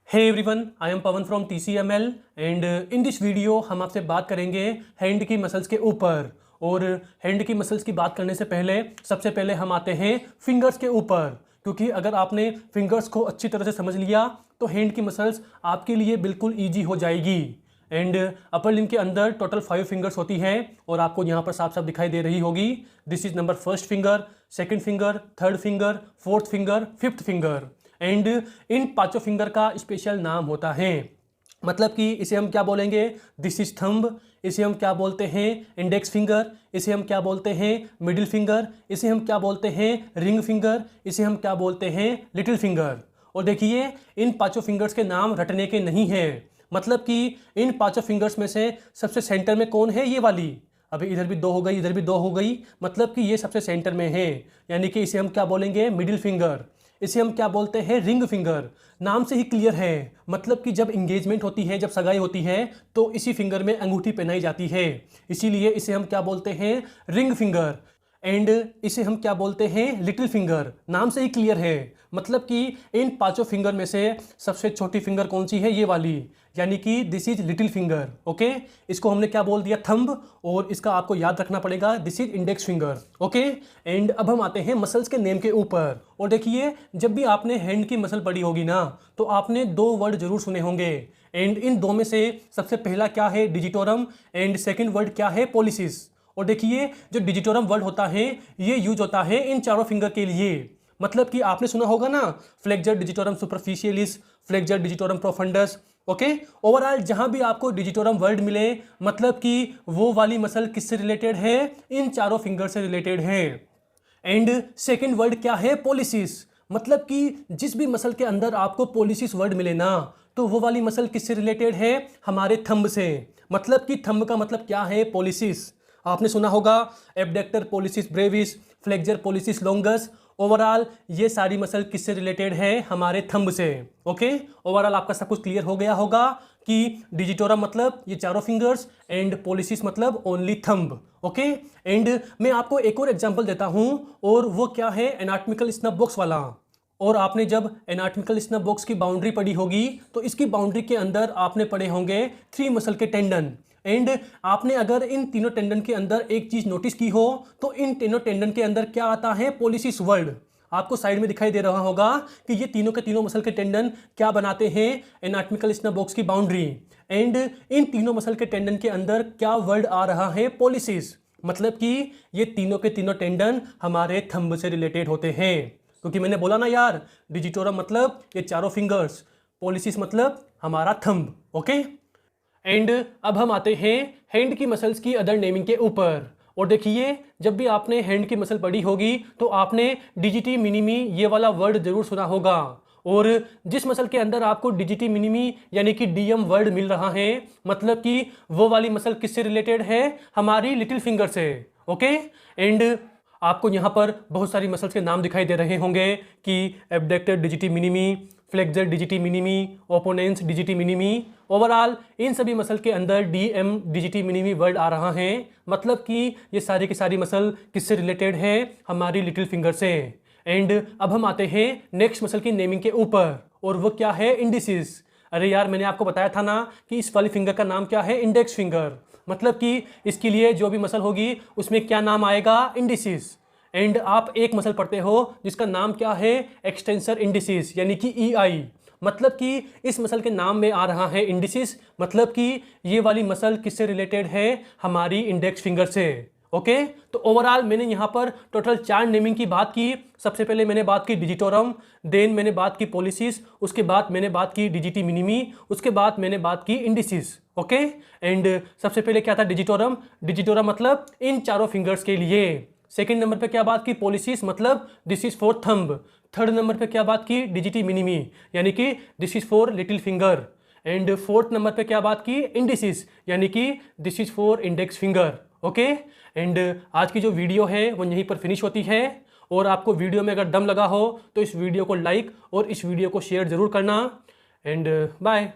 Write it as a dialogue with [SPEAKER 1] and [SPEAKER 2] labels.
[SPEAKER 1] Hey everyone, I am Pawan from TCML and in this video हम आपसे बात करेंगे हैंड की मसल्स के ऊपर। और हैंड की मसल्स की बात करने से पहले सबसे पहले हम आते हैं फिंगर्स के ऊपर, क्योंकि अगर आपने फिंगर्स को अच्छी तरह से समझ लिया तो हैंड की मसल्स आपके लिए बिल्कुल ईजी हो जाएगी। एंड अपर लिम्ब के अंदर टोटल 5 फिंगर्स होती हैं और आपको यहाँ पर साफ साफ दिखाई दे रही होगी। This is number first finger, second finger, third finger, fourth finger, fifth finger. And in पांचों फिंगर का स्पेशल नाम होता है। मतलब कि इसे हम क्या बोलेंगे, दिस इज थंब, इसे हम क्या बोलते हैं इंडेक्स फिंगर, इसे हम क्या बोलते हैं मिडिल फिंगर, इसे हम क्या बोलते हैं रिंग फिंगर, इसे हम क्या बोलते हैं लिटिल फिंगर। और देखिए इन पांचों फिंगर्स के नाम रटने के नहीं हैं। मतलब कि इन पांचों फिंगर्स में से सबसे सेंटर में कौन है, ये वाली। अभी इधर भी 2 हो गई, इधर भी 2 हो गई, मतलब कि ये सबसे सेंटर में है, यानी कि इसे हम क्या बोलेंगे मिडिल फिंगर। इसे हम क्या बोलते हैं रिंग फिंगर। नाम से ही क्लियर है, मतलब कि जब इंगेजमेंट होती है, जब सगाई होती है तो इसी फिंगर में अंगूठी पहनाई जाती है, इसीलिए इसे हम क्या बोलते हैं रिंग फिंगर। एंड इसे हम क्या बोलते हैं लिटिल फिंगर। नाम से ही क्लियर है, मतलब कि इन पांचों फिंगर में से सबसे छोटी फिंगर कौन सी है, ये वाली, यानी कि this is little finger. Okay, इसको हमने क्या बोल दिया थंब, और इसका आपको याद रखना पड़ेगा this is index finger. Okay, and अब हम आते हैं मसल्स के नेम के ऊपर। और देखिए जब भी आपने हैंड की मसल पढ़ी होगी ना, तो आपने 2 वर्ड जरूर सुने होंगे। एंड इन 2 में से सबसे पहला क्या है डिजिटोरम, एंड सेकेंड वर्ड क्या है पॉलिसिस। और देखिए जो डिजिटोरम वर्ड होता है ये यूज होता है इन चारों फिंगर के लिए। मतलब कि आपने सुना होगा ना flexor digitorum superficialis, flexor digitorum profundis. Okay, overall जहां भी आपको डिजिटोरम वर्ड मिले, मतलब कि वो वाली मसल किससे रिलेटेड है, इन चारों फिंगर से रिलेटेड है। एंड सेकेंड वर्ड क्या है पॉलिसिस। मतलब कि जिस भी मसल के अंदर आपको पॉलिसिस वर्ड मिले ना, तो वो वाली मसल किससे रिलेटेड है, हमारे थंब से। मतलब कि थंब का मतलब क्या है पॉलिसिस। आपने सुना होगा abductor pollicis brevis, flexor pollicis longus. Overall ये सारी मसल किससे रिलेटेड है, हमारे थंब से। ओके, ओवरऑल आपका सब कुछ क्लियर हो गया होगा कि डिजिटोरम मतलब ये चारों फिंगर्स, एंड पॉलिसिस मतलब ओनली थंब। ओके, एंड मैं आपको एक और एग्जांपल देता हूं, और वो क्या है एनाटॉमिकल स्नप बॉक्स वाला। और आपने जब एनाटॉमिकल स्नप बॉक्स की बाउंड्री पढ़ी होगी, तो इसकी बाउंड्री के अंदर आपने पढ़े होंगे 3 मसल के टेंडन। एंड आपने अगर इन तीनों टेंडन के अंदर एक चीज नोटिस की हो, तो इन तीनों टेंडन के अंदर क्या आता है पॉलिसिस वर्ड। आपको साइड में दिखाई दे रहा होगा कि ये तीनों के तीनों मसल के टेंडन क्या बनाते हैं, एनाटॉमिकल स्नप बॉक्स की बाउंड्री। एंड इन तीनों मसल के टेंडन के अंदर क्या वर्ड आ रहा है पॉलिसिस। मतलब कि ये तीनों के तीनों टेंडन हमारे थंब से रिलेटेड होते हैं। क्योंकि मैंने बोला ना यार, डिजिटोरम मतलब ये चारों फिंगर्स, पॉलिसिस मतलब हमारा थंब। ओके, एंड अब हम आते हैं हैंड की मसल्स की अदर नेमिंग के ऊपर। और देखिए जब भी आपने हैंड की मसल पढ़ी होगी, तो आपने डिजिटी मिनिमी ये वाला वर्ड जरूर सुना होगा। और जिस मसल के अंदर आपको डिजिटी मिनिमी यानी कि डीएम वर्ड मिल रहा है, मतलब कि वो वाली मसल किससे रिलेटेड है, हमारी लिटिल फिंगर से। ओके, एंड आपको यहाँ पर बहुत सारी मसल्स के नाम दिखाई दे रहे होंगे कि abductor digiti minimi, flexor digiti minimi, opponens digiti minimi. Overall इन सभी मसल के अंदर डीएम डिजिटी मिनिमी वर्ड आ रहा है, मतलब कि ये सारी की सारी मसल किससे रिलेटेड है, हमारी लिटिल फिंगर से। एंड अब हम आते हैं नेक्स्ट मसल की नेमिंग के ऊपर, और वो क्या है इंडिसिस। अरे यार मैंने आपको बताया था ना कि इस वाली फिंगर का नाम क्या है, इंडेक्स फिंगर। मतलब कि इसके लिए जो भी मसल होगी उसमें क्या नाम आएगा, इंडिसिस। एंड आप एक मसल पढ़ते हो जिसका नाम क्या है, एक्सटेंसर इंडिसिस, यानी कि EI। मतलब कि इस मसल के नाम में आ रहा है इंडिसिस, मतलब कि ये वाली मसल किससे रिलेटेड है, हमारी इंडेक्स फिंगर से। ओके, तो ओवरऑल मैंने यहाँ पर टोटल 4 नेमिंग की बात की। सबसे पहले मैंने बात की डिजिटोरम, देन मैंने बात की पॉलिसिस, उसके बाद मैंने बात की डिजिटी मिनिमी, उसके बाद मैंने बात की इंडिसिस। ओके, एंड सबसे पहले क्या था डिजिटोरम। डिजिटोरम मतलब इन चारों फिंगर्स के लिए। सेकंड नंबर पे क्या बात की पॉलिसिस, मतलब this is for thumb. Third number पे क्या बात की डिजिटी मिनिमी, यानी कि this is for little finger. And fourth number पे क्या बात की इंडिसिस, यानी कि this is for index finger. Okay, and आज की जो वीडियो है वो यहीं पर फिनिश होती है। और आपको वीडियो में अगर दम लगा हो तो इस वीडियो को लाइक और इस वीडियो को शेयर जरूर करना। And bye.